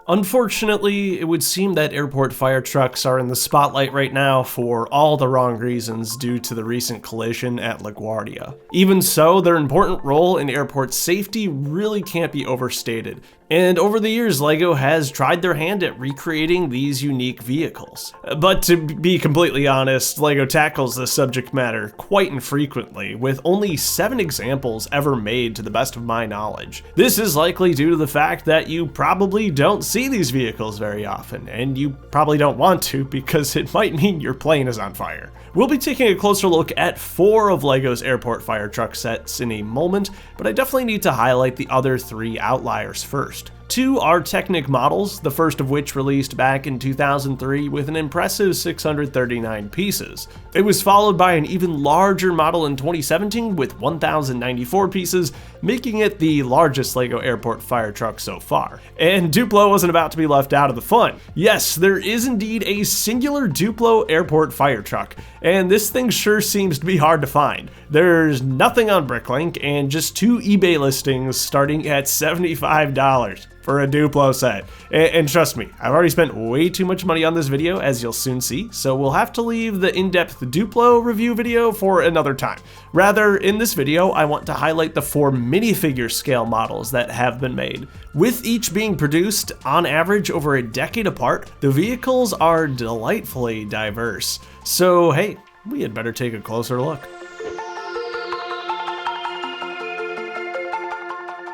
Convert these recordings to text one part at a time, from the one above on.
Unfortunately, it would seem that airport fire trucks are in the spotlight right now for all the wrong reasons due to the recent collision at LaGuardia. Even so, their important role in airport safety really can't be overstated. And over the years, LEGO has tried their hand at recreating these unique vehicles. But to be completely honest, LEGO tackles this subject matter quite infrequently, with only 7 examples ever made to the best of my knowledge. This is likely due to the fact that you probably don't see these vehicles very often, and you probably don't want to because it might mean your plane is on fire. We'll be taking a closer look at 4 of LEGO's airport fire truck sets in a moment, but I definitely need to highlight the other 3 outliers first. 2 are Technic models, the first of which released back in 2003 with an impressive 639 pieces. It was followed by an even larger model in 2017 with 1,094 pieces, making it the largest LEGO airport fire truck so far. And Duplo wasn't about to be left out of the fun. Yes, there is indeed a singular Duplo airport fire truck, and this thing sure seems to be hard to find. There's nothing on Bricklink and just 2 eBay listings starting at $75 for a Duplo set. And trust me, I've already spent way too much money on this video, as you'll soon see, so we'll have to leave the in-depth Duplo review video for another time. Rather, in this video, I want to highlight the 4 minifigure scale models that have been made. With each being produced, on average, over a decade apart, the vehicles are delightfully diverse. So hey, we had better take a closer look.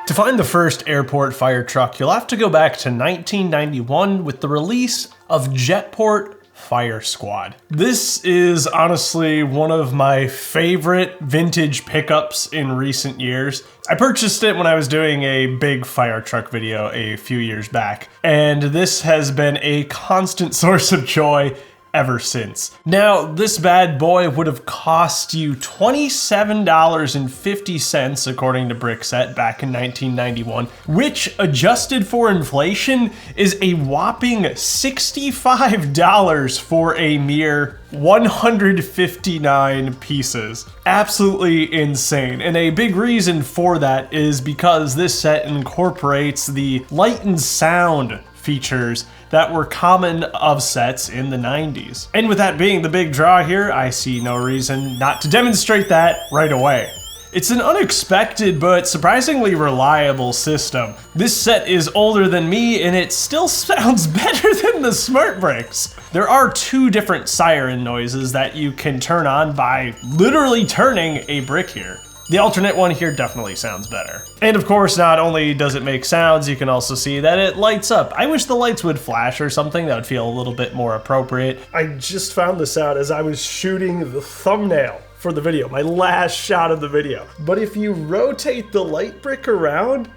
To find the first airport fire truck, you'll have to go back to 1991 with the release of Jetport Fire Squad. This is honestly one of my favorite vintage pickups in recent years. I purchased it when I was doing a big fire truck video a few years back, and this has been a constant source of joy ever since. Now, this bad boy would have cost you $27.50 according to Brickset back in 1991, which adjusted for inflation is a whopping $65 for a mere 159 pieces. Absolutely insane. And a big reason for that is because this set incorporates the light and sound features that were common of sets in the 90s. And with that being the big draw here, I see no reason not to demonstrate that right away. It's an unexpected but surprisingly reliable system. This set is older than me and it still sounds better than the Smart Bricks. There are 2 different siren noises that you can turn on by literally turning a brick here. The alternate one here definitely sounds better. And of course, not only does it make sounds, you can also see that it lights up. I wish the lights would flash or something. That would feel a little bit more appropriate. I just found this out as I was shooting the thumbnail for the video, my last shot of the video. But if you rotate the light brick around,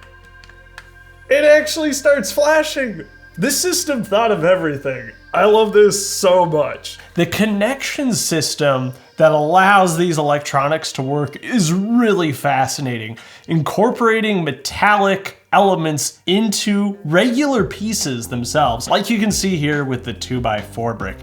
it actually starts flashing. This system thought of everything. I love this so much. The connection system that allows these electronics to work is really fascinating, incorporating metallic elements into regular pieces themselves, like you can see here with the 2x4 brick.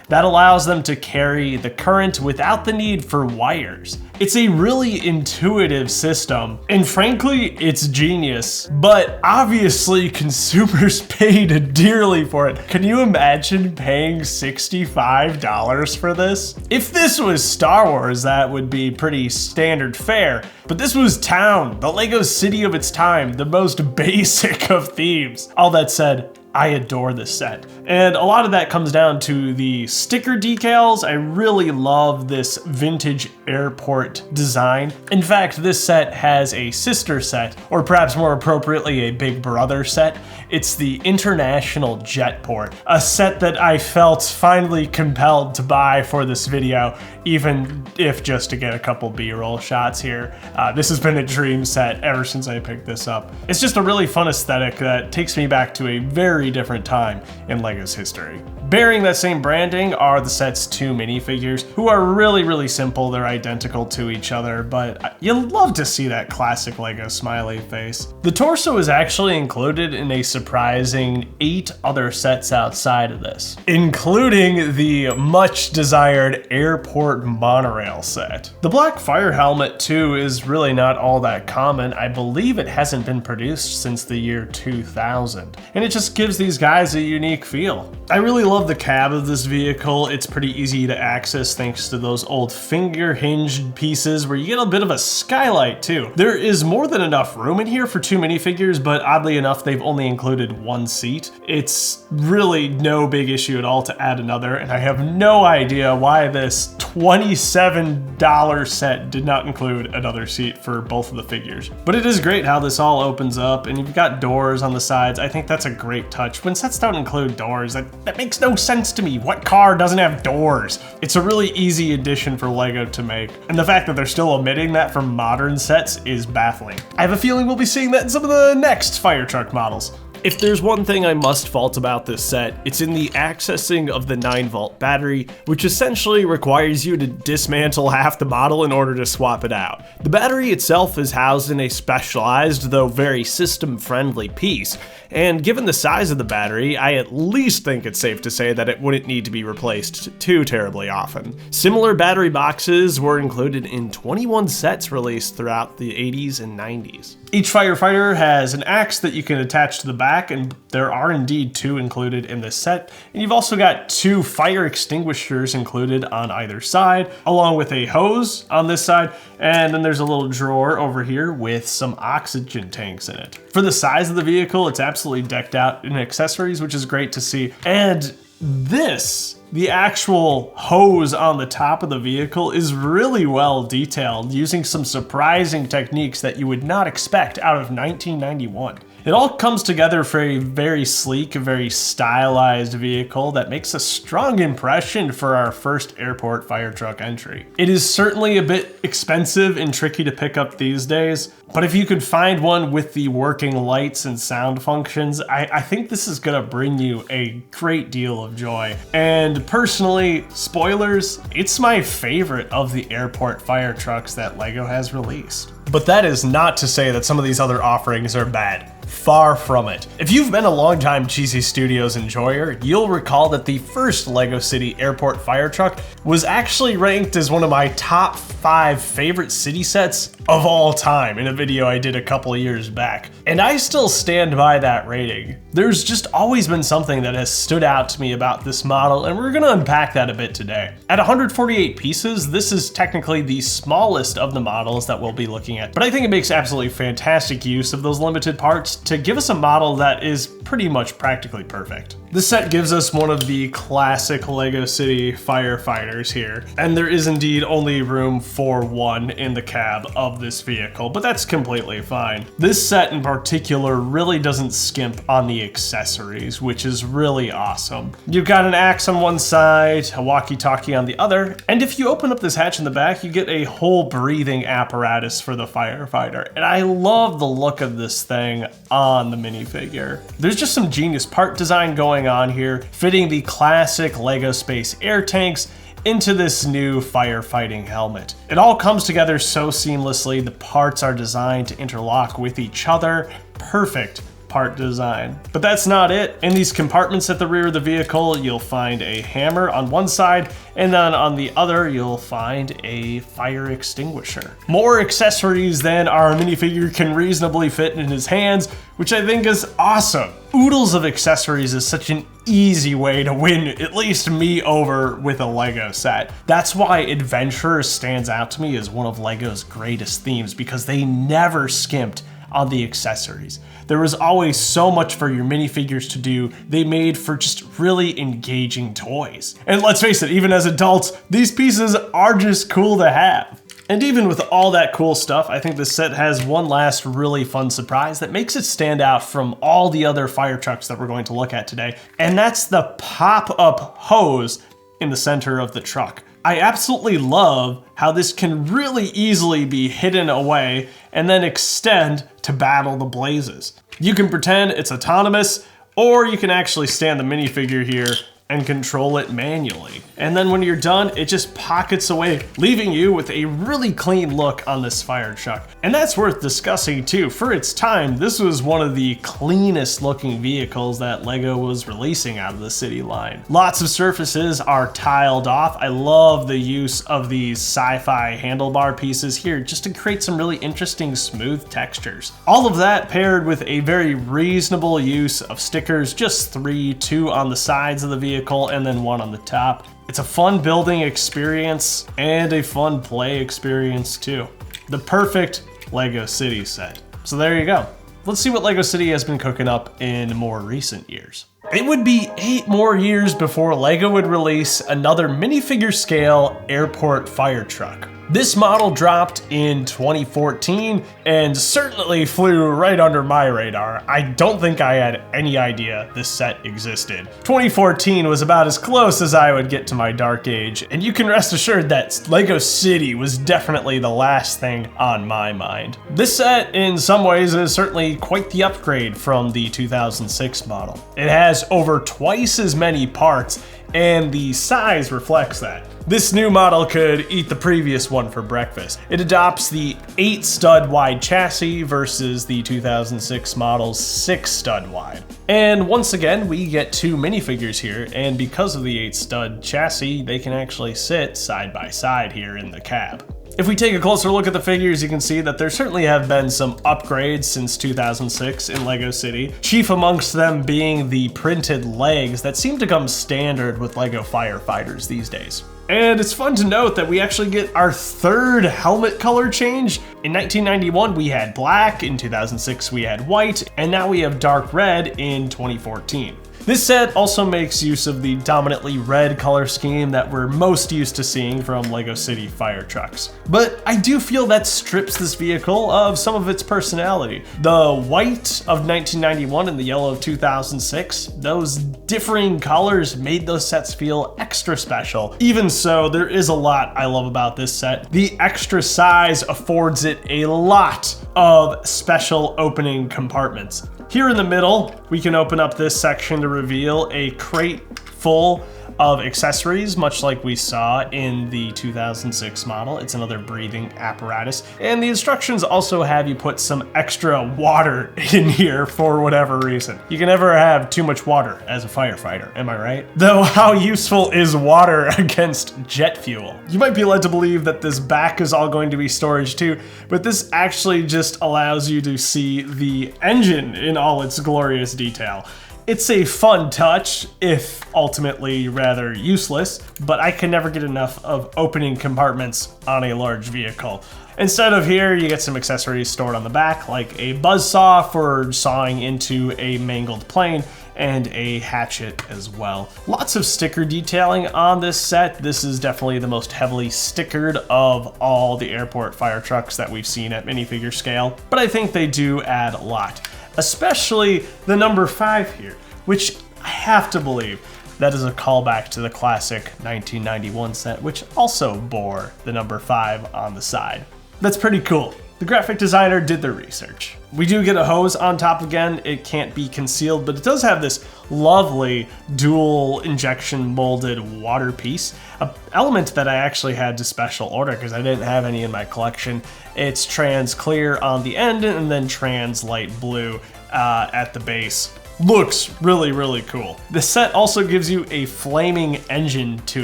That allows them to carry the current without the need for wires. It's a really intuitive system, and frankly, it's genius. But obviously, consumers paid dearly for it. Can you imagine paying $65 for this? If this was Star Wars, that would be pretty standard fare. But this was Town, the LEGO city of its time, the most basic of themes. All that said, I adore this set. And a lot of that comes down to the sticker decals. I really love this vintage airport design. In fact, this set has a sister set, or perhaps more appropriately, a big brother set. It's the International Jetport, a set that I felt finally compelled to buy for this video, even if just to get a couple B-roll shots here. This has been a dream set ever since I picked this up. It's just a really fun aesthetic that takes me back to a very different time in LEGO's history. Bearing that same branding are the set's 2 minifigures, who are really simple. They're identical to each other, but you'll love to see that classic Lego smiley face. The torso is actually included in a surprising 8 other sets outside of this, including the much desired airport monorail set. The black fire helmet too is really not all that common. I believe it hasn't been produced since the year 2000, and it just gives these guys a unique feel. I really love the cab of this vehicle. It's pretty easy to access thanks to those old finger hinged pieces where you get a bit of a skylight too. There is more than enough room in here for 2 minifigures, but oddly enough, they've only included 1 seat. It's really no big issue at all to add another, and I have no idea why this $27 set did not include another seat for both of the figures. But it is great how this all opens up, and you've got doors on the sides. I think that's a great touch. When sets don't include doors, that makes no sense to me. What car doesn't have doors? It's a really easy addition for Lego to make, and the fact that they're still omitting that from modern sets is baffling. I have a feeling we'll be seeing that in some of the next fire truck models. If there's one thing I must fault about this set, it's in the accessing of the 9-volt battery, which essentially requires you to dismantle half the model in order to swap it out. The battery itself is housed in a specialized, though very system-friendly piece, and given the size of the battery, I at least think it's safe to say that it wouldn't need to be replaced too terribly often. Similar battery boxes were included in 21 sets released throughout the 80s and 90s. Each firefighter has an axe that you can attach to the back, and there are indeed 2 included in this set. And you've also got 2 fire extinguishers included on either side, along with a hose on this side, and then there's a little drawer over here with some oxygen tanks in it. For the size of the vehicle, it's absolutely decked out in accessories, which is great to see. And the actual hose on the top of the vehicle is really well detailed, using some surprising techniques that you would not expect out of 1991. It all comes together for a very sleek, very stylized vehicle that makes a strong impression for our first airport fire truck entry. It is certainly a bit expensive and tricky to pick up these days, but if you could find one with the working lights and sound functions, I think this is gonna bring you a great deal of joy. And personally, spoilers, it's my favorite of the airport fire trucks that Lego has released. But that is not to say that some of these other offerings are bad. Far from it. If you've been a longtime Cheesy Studios enjoyer, you'll recall that the first Lego City Airport fire truck was actually ranked as one of my top 5 favorite city sets of all time in a video I did a couple years back. And I still stand by that rating. There's just always been something that has stood out to me about this model, and we're gonna unpack that a bit today. At 148 pieces, this is technically the smallest of the models that we'll be looking at, but I think it makes absolutely fantastic use of those limited parts to give us a model that is pretty much practically perfect. This set gives us one of the classic Lego City firefighters here, and there is indeed only room for one in the cab of this vehicle, but that's completely fine. This set in particular really doesn't skimp on the accessories, which is really awesome. You've got an axe on one side, a walkie-talkie on the other, and if you open up this hatch in the back, you get a whole breathing apparatus for the firefighter, and I love the look of this thing on the minifigure. There's just some genius part design going on here, fitting the classic Lego Space air tanks into this new firefighting helmet. It all comes together so seamlessly. The parts are designed to interlock with each other. Perfect part design. But that's not it. In these compartments at the rear of the vehicle, you'll find a hammer on one side, and then on the other, you'll find a fire extinguisher. More accessories than our minifigure can reasonably fit in his hands, which I think is awesome. Oodles of accessories is such an easy way to win at least me over with a Lego set. That's why Adventurer stands out to me as one of Lego's greatest themes, because they never skimped on the accessories. There was always so much for your minifigures to do. They made for just really engaging toys. And let's face it, even as adults, these pieces are just cool to have. And even with all that cool stuff, I think this set has one last really fun surprise that makes it stand out from all the other fire trucks that we're going to look at today, and that's the pop-up hose in the center of the truck. I absolutely love how this can really easily be hidden away and then extend to battle the blazes. You can pretend it's autonomous, or you can actually stand the minifigure here and control it manually. And then when you're done, it just pockets away, leaving you with a really clean look on this fire truck. And that's worth discussing too. For its time, this was one of the cleanest looking vehicles that LEGO was releasing out of the City line. Lots of surfaces are tiled off. I love the use of these sci-fi handlebar pieces here just to create some really interesting smooth textures. All of that paired with a very reasonable use of stickers, just 3, 2 on the sides of the vehicle and then 1 on the top. It's a fun building experience and a fun play experience too. The perfect LEGO City set. So there you go. Let's see what LEGO City has been cooking up in more recent years. It would be 8 more years before LEGO would release another minifigure scale airport fire truck. This model dropped in 2014 and certainly flew right under my radar. I don't think I had any idea this set existed. 2014 was about as close as I would get to my dark age, and you can rest assured that LEGO City was definitely the last thing on my mind. This set in some ways is certainly quite the upgrade from the 2006 model. It has over twice as many parts, and the size reflects that. This new model could eat the previous one for breakfast. It adopts the 8 stud wide chassis versus the 2006 model's 6 stud wide. And once again, we get 2 minifigures here, and because of the 8 stud chassis, they can actually sit side by side here in the cab. If we take a closer look at the figures, you can see that there certainly have been some upgrades since 2006 in LEGO City, chief amongst them being the printed legs that seem to come standard with LEGO firefighters these days. And it's fun to note that we actually get our 3rd helmet color change. In 1991, we had black, in 2006, we had white, and now we have dark red in 2014. This set also makes use of the dominantly red color scheme that we're most used to seeing from LEGO City fire trucks. But I do feel that strips this vehicle of some of its personality. The white of 1991 and the yellow of 2006, those differing colors made those sets feel extra special. Even so, there is a lot I love about this set. The extra size affords it a lot of special opening compartments. Here in the middle, we can open up this section to reveal a crate full of accessories, much like we saw in the 2006 model. It's another breathing apparatus. And the instructions also have you put some extra water in here for whatever reason. You can never have too much water as a firefighter, am I right? Though how useful is water against jet fuel? You might be led to believe that this back is all going to be storage too, but this actually just allows you to see the engine in all its glorious detail. It's a fun touch, if ultimately rather useless, but I can never get enough of opening compartments on a large vehicle. Instead of here, you get some accessories stored on the back, like a buzzsaw for sawing into a mangled plane, and a hatchet as well. Lots of sticker detailing on this set. This is definitely the most heavily stickered of all the airport fire trucks that we've seen at minifigure scale, but I think they do add a lot. Especially the number 5 here, which I have to believe that is a callback to the classic 1991 set, which also bore the number 5 on the side. That's pretty cool. The graphic designer did their research. We do get a hose on top again. It can't be concealed, but it does have this lovely dual injection molded water piece, an element that I actually had to special order because I didn't have any in my collection. It's trans clear on the end and then trans light blue at the base. Looks really, really cool. The set also gives you a flaming engine to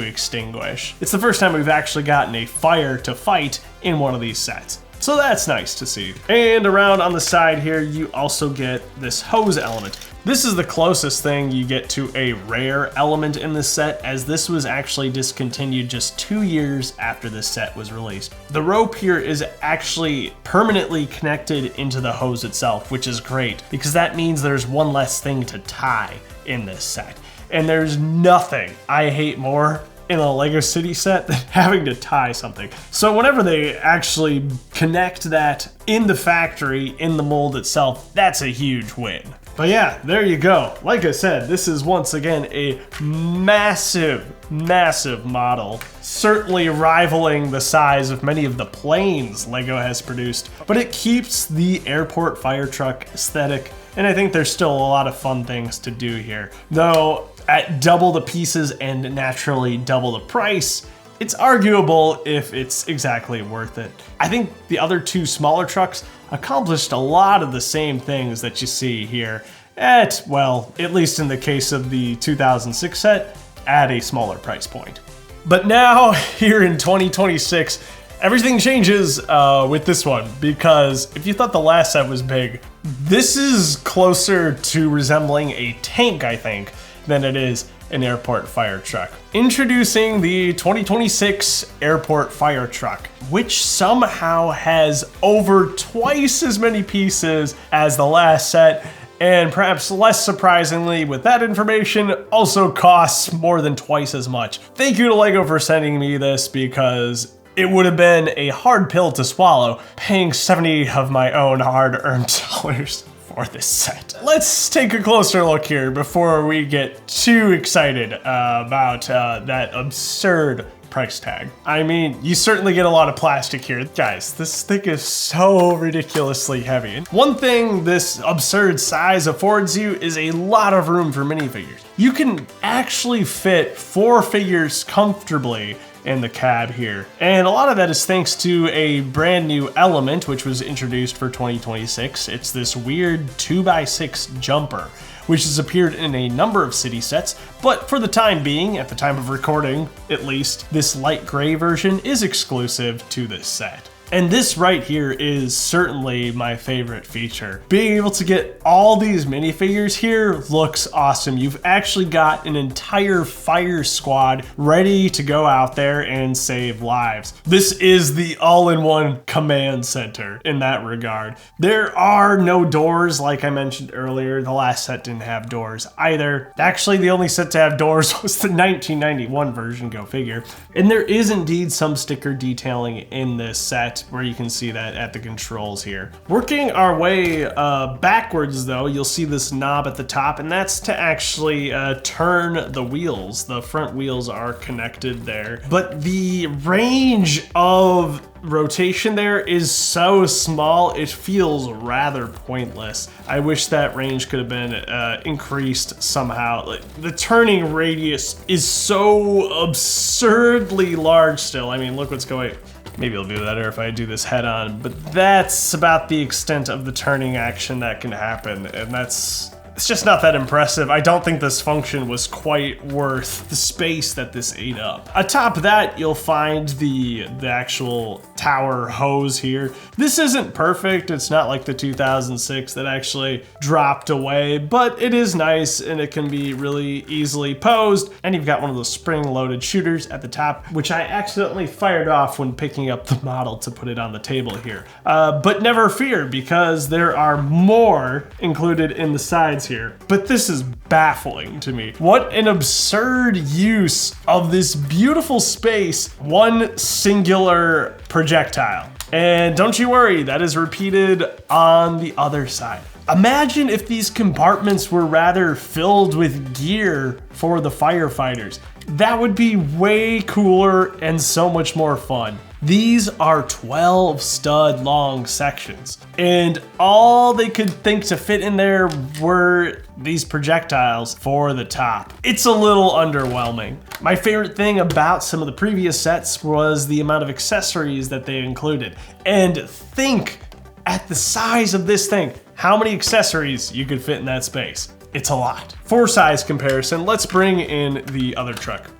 extinguish. It's the first time we've actually gotten a fire to fight in one of these sets. So that's nice to see. And around on the side here, you also get this hose element. This is the closest thing you get to a rare element in this set, as this was actually discontinued just 2 years after this set was released. The rope here is actually permanently connected into the hose itself, which is great because that means there's one less thing to tie in this set. And there's nothing I hate more in a LEGO City set than having to tie something. So whenever they actually connect that in the factory, in the mold itself, that's a huge win. But yeah, there you go. Like I said, this is once again a massive model. Certainly rivaling the size of many of the planes LEGO has produced. But it keeps the airport fire truck aesthetic, and I think there's still a lot of fun things to do here. Though, at double the pieces and naturally double the price, it's arguable if it's exactly worth it. I think the other two smaller trucks accomplished a lot of the same things that you see here well, at least in the case of the 2006 set, at a smaller price point. But now, here in 2026, everything changes with this one, because if you thought the last set was big, this is closer to resembling a tank, I think, than it is an airport fire truck. Introducing the 2026 airport fire truck, which somehow has over twice as many pieces as the last set, and perhaps less surprisingly with that information, also costs more than twice as much. Thank you to LEGO for sending me this, because it would have been a hard pill to swallow, paying 70 of my own hard-earned dollars for this set. Let's take a closer look here before we get too excited about that absurd price tag. I mean, you certainly get a lot of plastic here. Guys, this thing is so ridiculously heavy. One thing this absurd size affords you is a lot of room for minifigures. You can actually fit 4 figures comfortably in the cab here. And a lot of that is thanks to a brand new element which was introduced for 2026. It's this weird 2x6 jumper, which has appeared in a number of city sets, but for the time being, at the time of recording at least, this light gray version is exclusive to this set. And this right here is certainly my favorite feature. Being able to get all these minifigures here looks awesome. You've actually got an entire fire squad ready to go out there and save lives. This is the all-in-one command center in that regard. There are no doors, like I mentioned earlier. The last set didn't have doors either. Actually, the only set to have doors was the 1991 version, go figure. And there is indeed some sticker detailing in this set, where you can see that at the controls here. Working our way backwards though, you'll see this knob at the top, and that's to actually turn the wheels. The front wheels are connected there, but the range of rotation there is so small, it feels rather pointless. I wish that range could have been increased somehow. Like, the turning radius is so absurdly large still. I mean, look what's going. Maybe it'll be better if I do this head on, but that's about the extent of the turning action that can happen, and it's just not that impressive. I don't think this function was quite worth the space that this ate up. Atop that, you'll find the actual tower hose here. This isn't perfect. It's not like the 2006 that actually dropped away, but it is nice and it can be really easily posed. And you've got one of those spring-loaded shooters at the top, which I accidentally fired off when picking up the model to put it on the table here. But never fear, because there are more included in the sides here. But this is baffling to me. What an absurd use of this beautiful space, one singular projectile. And don't you worry, that is repeated on the other side. Imagine if these compartments were rather filled with gear for the firefighters. That would be way cooler and so much more fun. These are 12 stud long sections, and all they could think to fit in there were these projectiles for the top. It's a little underwhelming. My favorite thing about some of the previous sets was the amount of accessories that they included. And think, at the size of this thing, how many accessories you could fit in that space. It's a lot. For size comparison, let's bring in the other truck.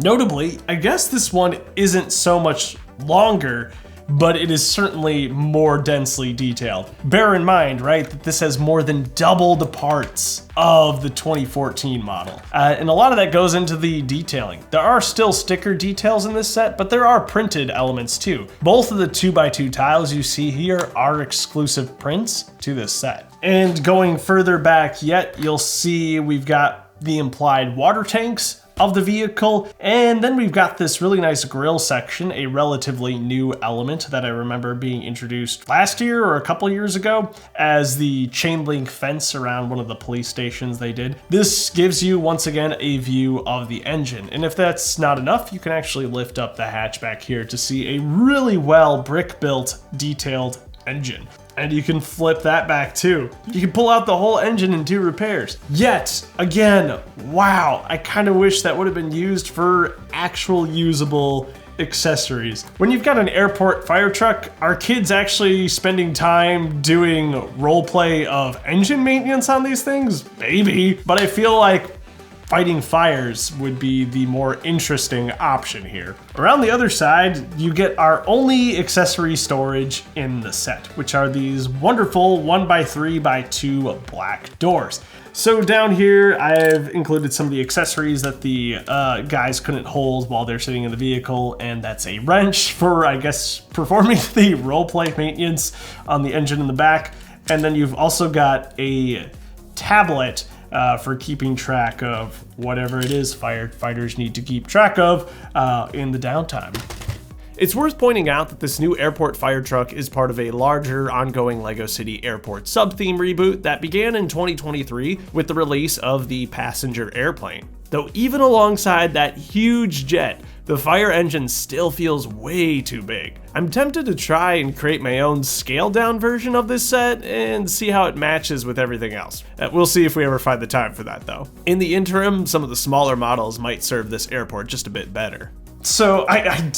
Notably, I guess this one isn't so much longer, but it is certainly more densely detailed. Bear in mind, right, that this has more than double the parts of the 2014 model. And a lot of that goes into the detailing. There are still sticker details in this set, but there are printed elements too. Both of the 2x2 tiles you see here are exclusive prints to this set. And going further back yet, you'll see we've got the implied water tanks of the vehicle. And then we've got this really nice grille section, a relatively new element that I remember being introduced last year or a couple years ago as the chain link fence around one of the police stations they did. This gives you, once again, a view of the engine. And if that's not enough, you can actually lift up the hatchback here to see a really well brick-built, detailed engine. And you can flip that back too. You can pull out the whole engine and do repairs. Yet, again, wow, I kind of wish that would have been used for actual usable accessories. When you've got an airport fire truck, are kids actually spending time doing role play of engine maintenance on these things? Maybe, but I feel like fighting fires would be the more interesting option here. Around the other side, you get our only accessory storage in the set, which are these wonderful 1x3x2 black doors. So down here, I've included some of the accessories that the guys couldn't hold while they're sitting in the vehicle, and that's a wrench for, I guess, performing the roleplay maintenance on the engine in the back. And then you've also got a tablet for keeping track of whatever it is firefighters need to keep track of in the downtime. It's worth pointing out that this new airport fire truck is part of a larger ongoing LEGO City Airport sub-theme reboot that began in 2023 with the release of the passenger airplane. Though even alongside that huge jet, the fire engine still feels way too big. I'm tempted to try and create my own scaled down version of this set and see how it matches with everything else. We'll see if we ever find the time for that though. In the interim, some of the smaller models might serve this airport just a bit better. So I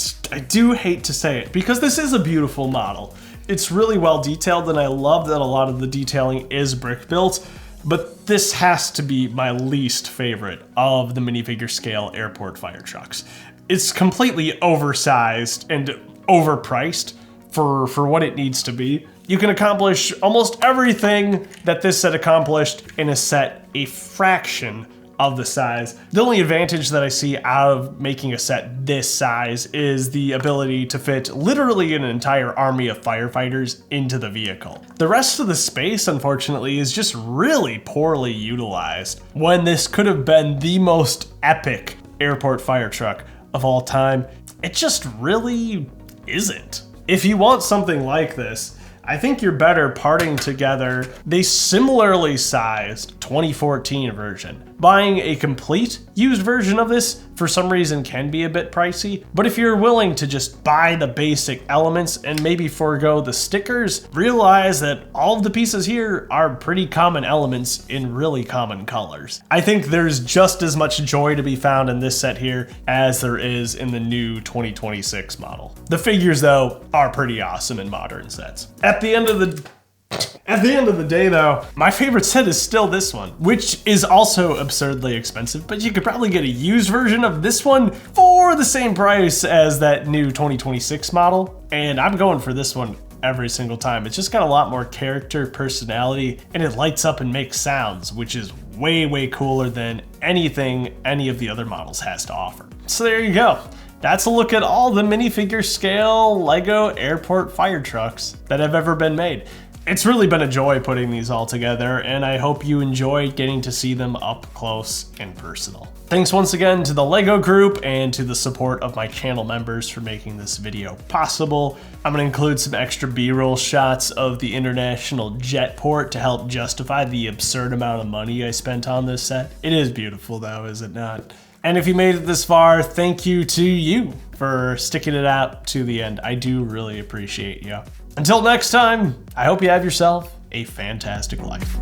do hate to say it, because this is a beautiful model. It's really well detailed, and I love that a lot of the detailing is brick built, but this has to be my least favorite of the minifigure scale airport fire trucks. It's completely oversized and overpriced for what it needs to be. You can accomplish almost everything that this set accomplished in a set a fraction of the size. The only advantage that I see out of making a set this size is the ability to fit literally an entire army of firefighters into the vehicle. The rest of the space, unfortunately, is just really poorly utilized, when this could have been the most epic airport fire truck of all time. It just really isn't. If you want something like this, I think you're better parting together the similarly sized 2014 version. Buying a complete used version of this for some reason can be a bit pricey, but if you're willing to just buy the basic elements and maybe forego the stickers, realize that all of the pieces here are pretty common elements in really common colors. I think there's just as much joy to be found in this set here as there is in the new 2026 model. The figures, though, are pretty awesome in modern sets. At the end of the day though, my favorite set is still this one, which is also absurdly expensive, but you could probably get a used version of this one for the same price as that new 2026 model. And I'm going for this one every single time. It's just got a lot more character, personality, and it lights up and makes sounds, which is way, way cooler than anything any of the other models has to offer. So there you go. That's a look at all the minifigure scale LEGO airport fire trucks that have ever been made. It's really been a joy putting these all together, and I hope you enjoyed getting to see them up close and personal. Thanks once again to the LEGO group and to the support of my channel members for making this video possible. I'm gonna include some extra B-roll shots of the international jet port to help justify the absurd amount of money I spent on this set. It is beautiful though, is it not? And if you made it this far, thank you to you for sticking it out to the end. I do really appreciate you. Until next time, I hope you have yourself a fantastic life.